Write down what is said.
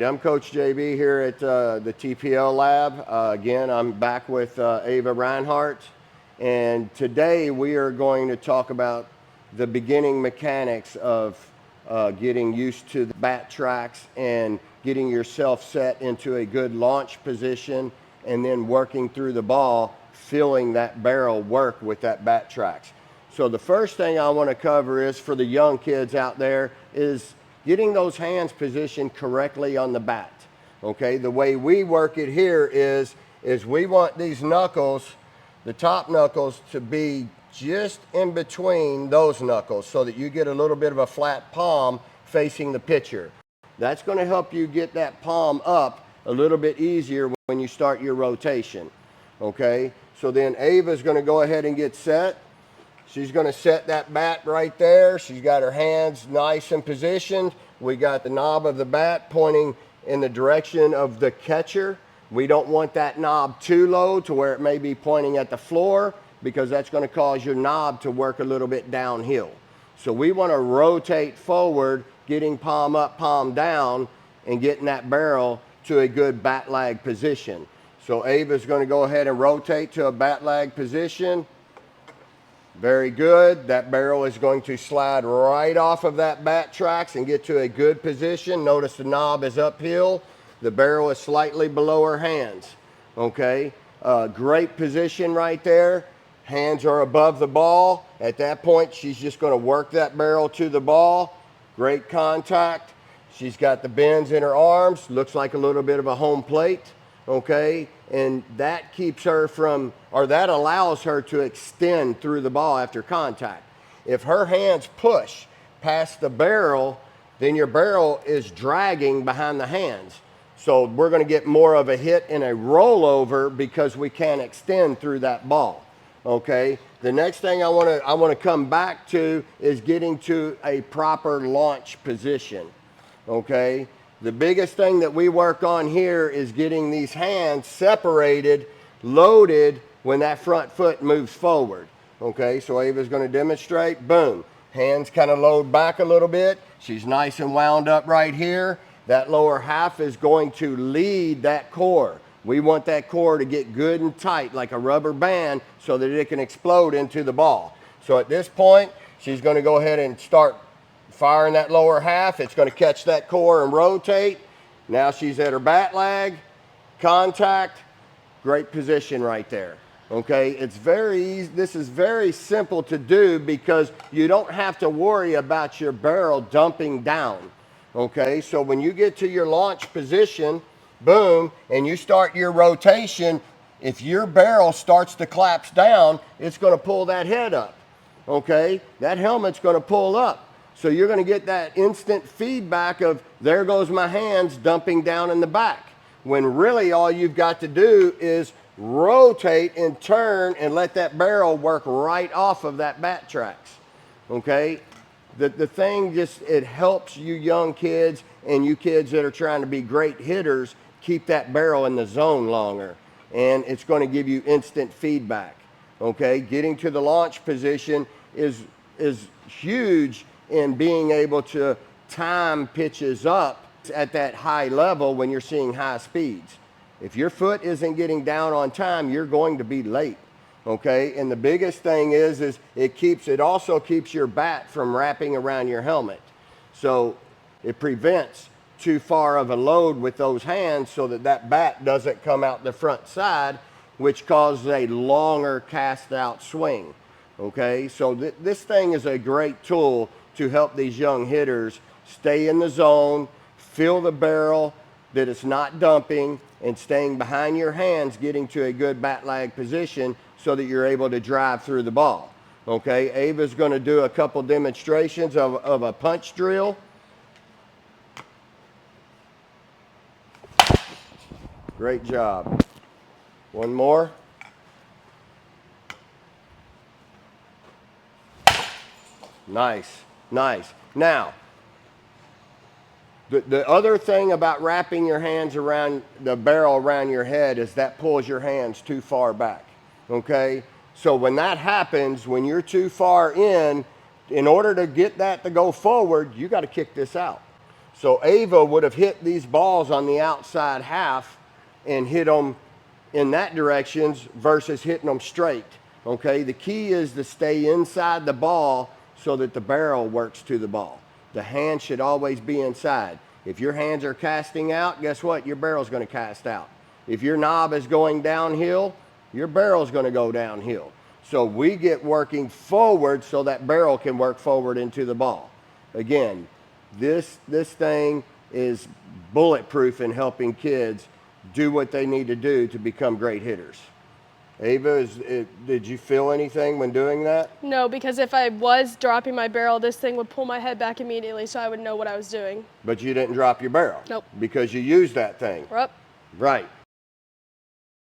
I'm Coach JB here at the TPL lab. Again, I'm back with Ava Reinhardt, and today we are going to talk about the beginning mechanics of getting used to the bat tracks and getting yourself set into a good launch position, and then working through the ball, feeling that barrel work with that bat tracks. So the first thing I want to cover is, for the young kids out there, is getting those hands positioned correctly on the bat. Okay, the way we work it here is we want these knuckles, the top knuckles, to be just in between those knuckles so that you get a little bit of a flat palm facing the pitcher. That's going to help you get that palm up a little bit easier when you start your rotation. Okay, so then Ava's going to go ahead and get set. She's going to set that bat right there. She's got her hands nice and positioned. We got the knob of the bat pointing in the direction of the catcher. We don't want that knob too low to where it may be pointing at the floor, because that's going to cause your knob to work a little bit downhill. So we want to rotate forward, getting palm up, palm down, and getting that barrel to a good bat lag position. So Ava's going to go ahead and rotate to a bat lag position. Very good. That barrel is going to slide right off of that bat tracks and get to a good position. Notice the knob is uphill. The barrel is slightly below her hands. Okay, great position right there. Hands are above the ball. At that point, she's just going to work that barrel to the ball. Great contact. She's got the bends in her arms. Looks like a little bit of a home plate. Okay, and that keeps her from, or that allows her to extend through the ball after contact. If her hands push past the barrel, then your barrel is dragging behind the hands. So we're going to get more of a hit and a rollover because we can't extend through that ball. Okay, the next thing I want to come back to is getting to a proper launch position. Okay, the biggest thing that we work on here is getting these hands separated, loaded when that front foot moves forward. Okay, so Ava's going to demonstrate. Boom, hands kind of load back a little bit. She's nice and wound up right here. That lower half is going to lead that core. We want that core to get good and tight like a rubber band so that it can explode into the ball. So at this point, she's going to go ahead and start firing that lower half. It's going to catch that core and rotate. Now she's at her bat lag, contact, great position right there. Okay, it's very easy. This is very simple to do because you don't have to worry about your barrel dumping down. Okay, so when you get to your launch position, boom, and you start your rotation, if your barrel starts to collapse down, it's going to pull that head up. Okay, that helmet's going to pull up. So you're going to get that instant feedback of, there goes my hands dumping down in the back. When really all you've got to do is rotate and turn and let that barrel work right off of that bat tracks. Okay? The thing just, it helps you young kids and you kids that are trying to be great hitters keep that barrel in the zone longer. And it's going to give you instant feedback. Okay? Getting to the launch position is huge in being able to time pitches up at that high level when you're seeing high speeds. If your foot isn't getting down on time, you're going to be late. Okay, and the biggest thing is it also keeps your bat from wrapping around your helmet. So it prevents too far of a load with those hands so that bat doesn't come out the front side, which causes a longer cast out swing. Okay, so this thing is a great tool to help these young hitters stay in the zone, feel the barrel, that it's not dumping, and staying behind your hands, getting to a good bat lag position so that you're able to drive through the ball. Okay, Ava's going to do a couple demonstrations of a punch drill. Great job. One more. Nice, nice. Now, the other thing about wrapping your hands around the barrel around your head is that pulls your hands too far back, okay? So when that happens, when you're too far in order to get that to go forward, you got to kick this out. So Ava would have hit these balls on the outside half and hit them in that direction versus hitting them straight. Okay, the key is to stay inside the ball so that the barrel works to the ball. The hand should always be inside. If your hands are casting out, guess what? Your barrel's going to cast out. If your knob is going downhill, your barrel's going to go downhill. So we get working forward so that barrel can work forward into the ball. Again, this thing is bulletproof in helping kids do what they need to do to become great hitters. Ava, did you feel anything when doing that? No, because if I was dropping my barrel, this thing would pull my head back immediately so I would know what I was doing. But you didn't drop your barrel? Nope. Because you used that thing? Yep. Right.